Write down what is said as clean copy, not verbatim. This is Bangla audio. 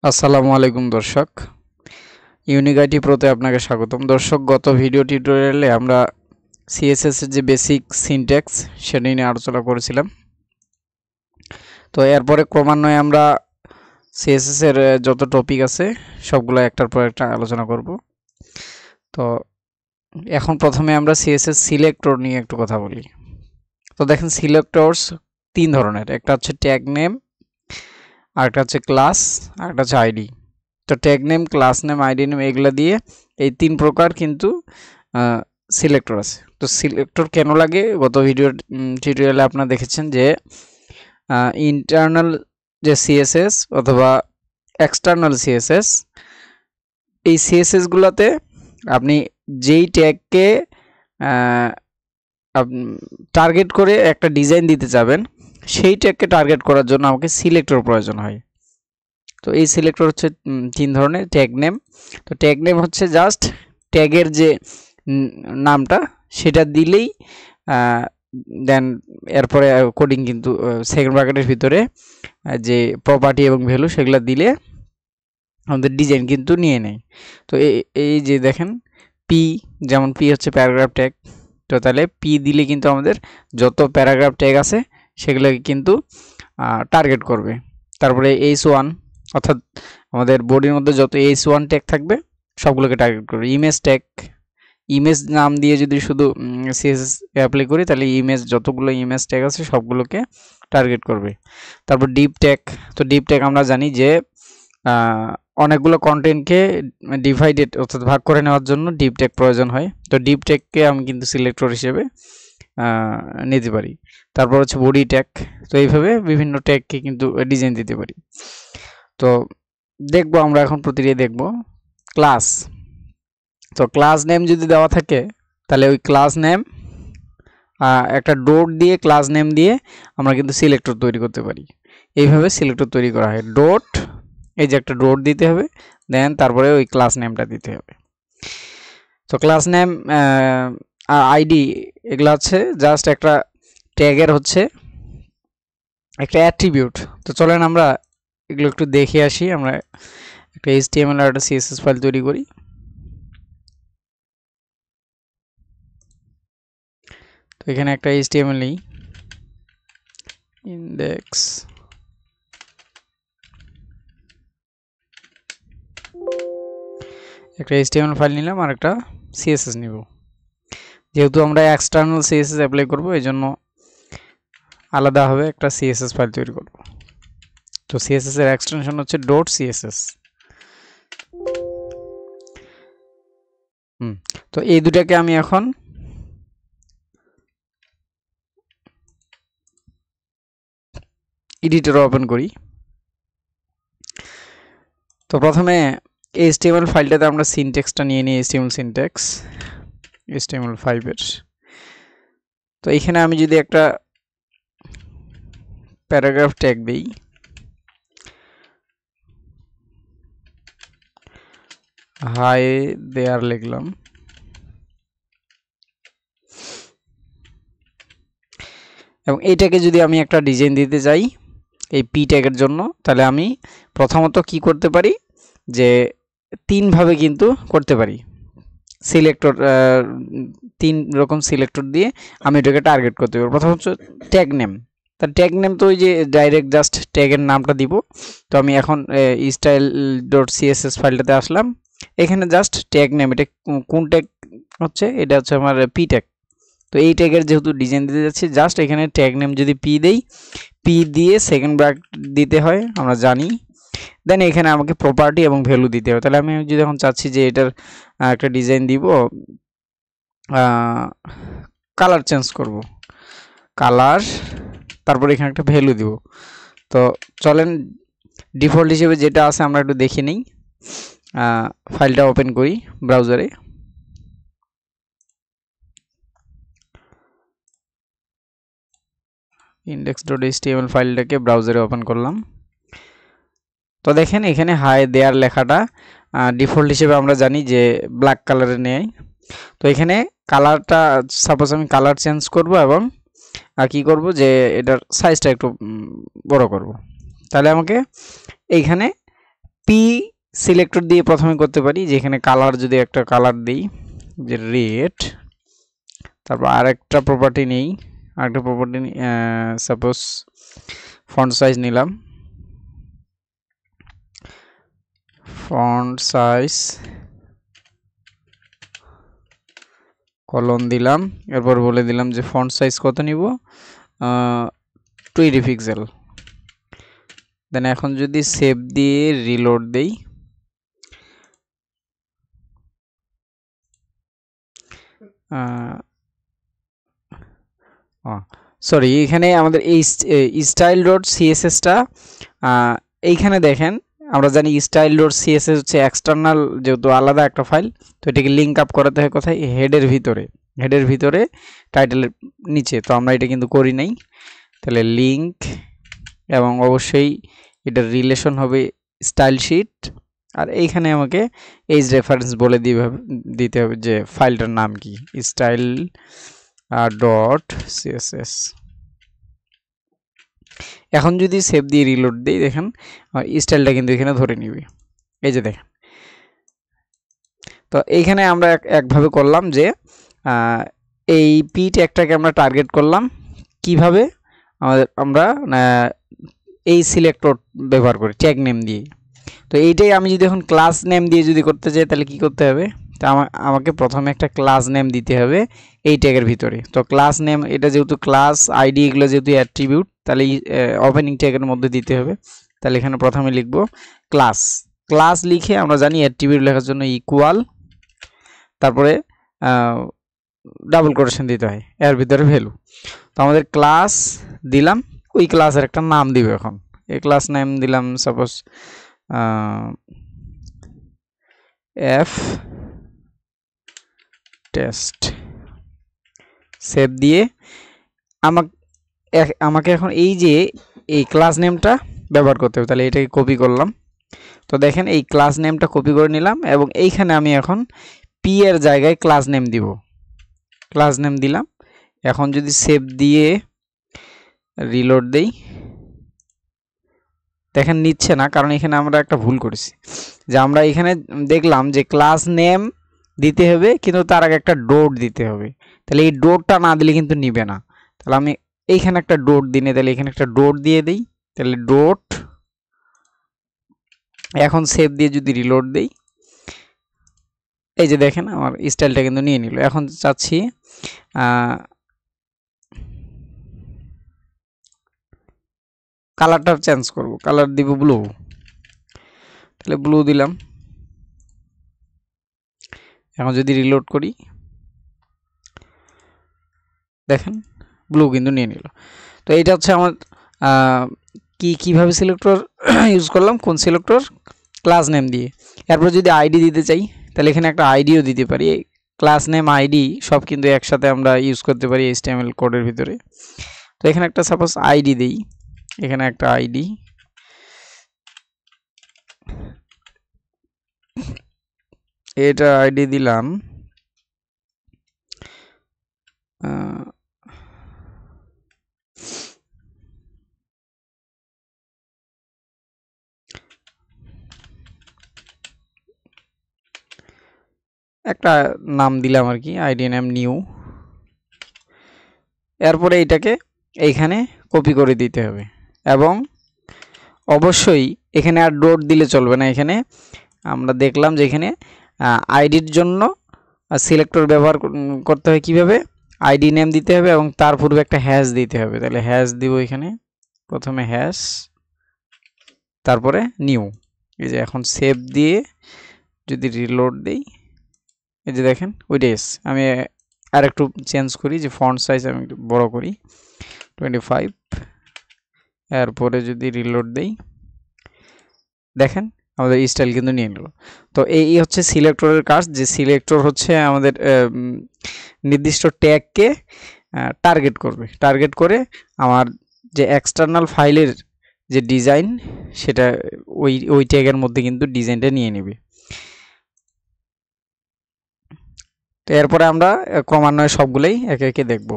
আসসালামু আলাইকুম দর্শক, ইউনিক আইটি প্রোতে আপনাকে স্বাগতম। দর্শক, গত ভিডিও টিউটোরিয়ালে আমরা সিএসএস এর যে বেসিক সিনট্যাক্স সেটা নিয়ে আলোচনা করেছিলাম। তো এরপরে ক্রমান্বয়ে আমরা সিএসএস এর যত টপিক আছে সবগুলো একটার পর একটা আলোচনা করব। তো এখন প্রথমে আমরা সিএসএস সিলেক্টর নিয়ে একটু কথা বলি। তো দেখেন, সিলেক্টরস তিন ধরনের, একটা হচ্ছে ট্যাগ নেম, আরেকটা হচ্ছে ক্লাস, আরেকটা হচ্ছে আইডি। তো tag name, class name, ID name এগুলো দিয়ে এই তিন প্রকার কিন্তু সিলেক্টর আছে। তো সিলেক্টর কেন লাগে, গত ভিডিও টিউটোরিয়ালে আপনারা দেখেছেন যে ইন্টারনাল যে সিএসএস অথবা এক্সটার্নাল সিএসএস, এই সিএসএস গুলোতে আপনি যেই ট্যাগকে টার্গেট করে একটা ডিজাইন দিতে যাবেন, সেই ট্যাগকে টার্গেট করার জন্য আমাকে সিলেক্টর প্রয়োজন হয়। তো এই সিলেক্টর হচ্ছে তিন ধরনের। ট্যাগ নেম, তো ট্যাগ নেম হচ্ছে জাস্ট ট্যাগের যে নামটা সেটা দিলেই দেন এরপরে কোডিং কিন্তু সেকেন্ড ব্র্যাকেটের ভিতরে যে প্রপার্টি এবং ভ্যালু সেগুলো দিলে আমাদের ডিজাইন কিন্তু নিয়ে নেয়। তো এই যে দেখেন পি, যেমন পি হচ্ছে প্যারাগ্রাফ ট্যাগ। তো তাহলে পি দিলে কিন্তু আমাদের যত প্যারাগ্রাফ ট্যাগ আছে সেগুলোকে কিন্তু টার্গেট করবে। তারপরে H1, অর্থাৎ আমাদের বডির মধ্যে যত H1 ট্যাগ থাকবে সবগুলোকে টার্গেট করবে। ইমেজ ট্যাগ, ইমেজ নাম দিয়ে যদি শুধু সিএসএস অ্যাপ্লাই করি তাহলে ইমেজ, যতগুলো ইমেজ ট্যাগ আছে সবগুলোকে টার্গেট করবে। তারপর ডিপ ট্যাগ, তো ডিপ ট্যাগ আমরা জানি যে অনেকগুলো কন্টেন্টকে ডিভাইডেড অর্থাৎ ভাগ করে নেওয়ার জন্য ডিপ ট্যাগ প্রয়োজন হয়। তো ডিপ ট্যাগকে আমি কিন্তু সিলেক্টর হিসেবে নিতে পারি। তারপর হচ্ছে বডি ট্যাগ। তো এইভাবে বিভিন্ন ট্যাগকে কিন্তু ডিজাইন দিতে পারি। তো দেখবো আমরা এখন প্রতিটি দেখব ক্লাস। তো ক্লাস নেম যদি দেওয়া থাকে তাহলে ওই ক্লাস নেম একটা ডট দিয়ে ক্লাস নেম দিয়ে আমরা কিন্তু সিলেক্টর তৈরি করতে পারি। এইভাবে সিলেক্টর তৈরি করা হয়। ডট, এই যে একটা ডট দিতে হবে, দেন তারপরে ওই ক্লাস নেমটা দিতে হবে। তো ক্লাস নেম, আইডি, এগুলো হচ্ছে জাস্ট একটা ট্যাগের হচ্ছে একটা অ্যাট্রিবিউট। তো চলেন আমরা এগুলো একটু দেখে আসি। আমরা একটা HTML আর একটা CSS ফাইল তৈরি করি। তো এখানে একটা HTML নেই, ইন্ডেক্স, একটা HTML ফাইল নিলাম আর একটা CSS নিব। যেহেতু আমরা এক্সটার্নাল CSS অ্যাপ্লাই করব, এই জন্য আলাদাভাবে একটা CSS ফাইল তৈরি করব। তো CSS এর এক্সটেনশন হচ্ছে .css। তো এই দুটাকে আমি এখন এডিটর ওপেন করি। তো প্রথমে HTML ফাইলটাতে আমরা সিনট্যাক্সটা নিয়ে নিই, HTML সিনট্যাক্স HTML5 এর। তো এখানে আমি যদি একটা প্যারাগ্রাফ ট্যাগ দিই, হাই দেয়ার লিখলাম, এবং এইটাকে যদি আমি একটা ডিজাইন দিতে যাই এই পি ট্যাগের জন্য, তাহলে আমি প্রথমত কি করতে পারি যে তিনভাবে কিন্তু করতে পারি। সিলেক্টর, তিন রকম সিলেক্টর দিয়ে আমি এটাকে টার্গেট করতে পারি। প্রথম হচ্ছে ট্যাগ নেম। তার ট্যাগ নেম তো ওই যে ডাইরেক্ট জাস্ট ট্যাগের নামটা দিব। তো আমি এখন style.css ফাইলটাতে আসলাম, এখানে জাস্ট ট্যাগ নেম, এটা কোন ট্যাগ হচ্ছে, এটা হচ্ছে আমার পি ট্যাগ। তো এই ট্যাগের যেহেতু ডিজাইন দিতে যাচ্ছি, জাস্ট এখানে ট্যাগ নেম যদি পি দেই, পি দিয়ে সেকেন্ড ব্র্যাকেট দিতে হয় আমরা জানি। দেন এখানে আমাকে প্রপার্টি এবং ভ্যালু দিতে হবে। তাহলে আমি যদি এখন চাচ্ছি যে এটার একটা ডিজাইন দিব, কালার চেঞ্জ করব, কালার, তারপর এখানে একটা ভ্যালু দিব। তো চলেন ডিফল্ট হিসেবে যেটা আছে আমরা একটু দেখে নিই। ফাইলটা ওপেন করি ব্রাউজারে। index.html ফাইলটাকে ব্রাউজারে ওপেন করলাম। তো দেখেন এখানে হাই দেয়ার লেখাটা ডিফল্ট হিসেবে আমরা জানি যে ব্ল্যাক কালারে নেয়। তো এখানে কালারটা, সাপোজ আমি কালার চেঞ্জ করব এবং কি করব যে এটার সাইজটা একটু বড় করব। তাহলে আমাকে এইখানে পি সিলেক্টর দিয়ে প্রথমে করতে পারি, যেখানে কালার যদি একটা কালার দিই যে রেড, তারপর আরেকটা প্রপার্টি নেই, আরেকটা প্রপার্টি সাপোজ ফন্ট সাইজ নিলাম, ফন্ট সাইজ কলন দিলাম, এরপর বলে দিলাম যে ফন্ট সাইজ কত নিব, 20 পিক্সেল। দেন এখন যদি সেভ দিয়ে রিলোড দেই, সরি এখানে আমাদের এই স্টাইল ডট সিএসএসটা এইখানে দেখেন, আমরা জানি স্টাইল ডট সিএসএস হচ্ছে এক্সটার্নাল, যেহেতু আলাদা একটা ফাইল, তো এটাকে লিঙ্ক আপ করাতে হয় কোথায়, হেডের ভিতরে টাইটেলের নিচে। তো আমরা এটা কিন্তু করি নাই, তাহলে লিঙ্ক, এবং অবশ্যই এটার রিলেশন হবে স্টাইল শিট, আর এইখানে আমাকে এই রেফারেন্স বলে দিতে হবে যে ফাইলটার নাম কি, স্টাইল ডট সিএসএস। এখন যদি সেভ দিয়ে রিলোড দিই, দেখেন স্টাইলটা কিন্তু এখানে ধরে নিবে, এই যে দেখেন। তো এইখানে আমরা একভাবে করলাম যে এই পি ট্যাগটাকে আমরা টার্গেট করলাম কিভাবে, আমরা এই সিলেক্টর ব্যবহার করি ট্যাগ নেম দিয়ে। তো এইটাই আমি যদি এখন ক্লাস নেম দিয়ে যদি করতে চাই, তাহলে কি করতে হবে, তো আমাকে প্রথমে একটা ক্লাস নেম দিতে হবে এই ট্যাগের ভিতরে। তো ক্লাস নেম, এটা যেহেতু ক্লাস আইডি এগুলো যেহেতু অ্যাট্রিবিউট, তাহলে ওপেনিং ট্যাগের মধ্যে দিতে হবে। তাহলে এখানে প্রথমে লিখব ক্লাস লিখে আমরা জানি অ্যাট্রিবিউট লেখার জন্য ইকুয়াল, তারপরে ডাবল কোটেশন দিতে হয়, এর ভিতরে ভ্যালু। তো আমাদের ক্লাস দিলাম, ওই ক্লাসের একটা নাম দিব। এখন এই ক্লাস নেম দিলাম সাপোজ এফ টেস্ট। সেভ দিয়ে আমাকে এখন এই যে এই ক্লাস নেমটা ব্যবহার করতে হবে, তাহলে এটাকে কপি করলাম। তো দেখেন এই ক্লাস নেমটা কপি করে নিলাম, এবং এইখানে আমি এখন পি এর জায়গায় ক্লাস নেম দিব, ক্লাস নেম দিলাম। এখন যদি সেভ দিয়ে রিলোড দেই, দেখেন নিচ্ছে না, কারণ এখানে আমরা একটা ভুল করেছি, যে আমরা এখানে দেখলাম যে ক্লাস নেম দিতে হবে, কিন্তু তার আগে একটা ডট দিতে হবে। তাহলে এই ডটটা না দিলে কিন্তু নিবে না। তাহলে আমি এইখানে একটা ডট দিই, তাহলে এখানে একটা ডট দিয়ে দিই, তাহলে ডট। এখন সেভ দিয়ে যদি রিলোড দেই, এই যে দেখেন আমার স্টাইলটা কিন্তু নিয়ে নিল। এখন চাচ্ছি কালারটা চেঞ্জ করব, কালার দিব ব্লু, তাহলে ব্লু দিলাম। এখন যদি রিলোড করি, দেখেন ব্লু কিন্তু নিয়ে নিল। তো এটা হচ্ছে আমার কিভাবে সিলেক্টর ইউজ করলাম, কোন সিলেক্টর, ক্লাস নেম দিয়ে। এরপর যদি আইডি দিতে চাই, তাহলে এখানে একটা আইডিও দিতে পারি। ক্লাস নেম আইডি সব কিন্তু একসাথে আমরা ইউজ করতে পারি HTML কোডের ভিতরে। তো এখানে একটা সাপোজ আইডি দেই, এখানে একটা আইডি, এটা আইডি দিলাম একটা নাম দিলাম আর কি, আইডি নেম নিউ। এরপরে এইটাকে এইখানে কপি করে দিতে হবে, এবং অবশ্যই এখানে আর ডট দিলে চলবে না। এখানে আমরা দেখলাম যে এখানে আইডির জন্য সিলেক্টর ব্যবহার করতে হয় কিভাবে, আইডি নেম দিতে হবে এবং তার পূর্বে একটা হ্যাশ দিতে হবে। তাহলে হ্যাশ দিব, এখানে প্রথমে হ্যাশ, তারপরে নিউ। এই যে এখন সেভ দিয়ে যদি রিলোড দেই, এই যে দেখেন ওইটা এস। আমি আর একটু চেঞ্জ করি, যে ফন্ট সাইজ আমি একটু বড় করি 25। এরপরে যদি রিলোড দেই, দেখেন আমাদের স্টাইল কিন্তু নিয়ে নিল। তো এই হচ্ছে সিলেক্টরের কাজ, যে সিলেক্টর হচ্ছে আমাদের নির্দিষ্ট ট্যাগকে টার্গেট করবে, টার্গেট করে আমার যে এক্সটার্নাল ফাইলের যে ডিজাইন, সেটা ওই ট্যাগের মধ্যে কিন্তু ডিজাইনটা নিয়ে নেবে। তো এরপরে আমরা ক্রমান্বয়ে সবগুলোই একে একে দেখব।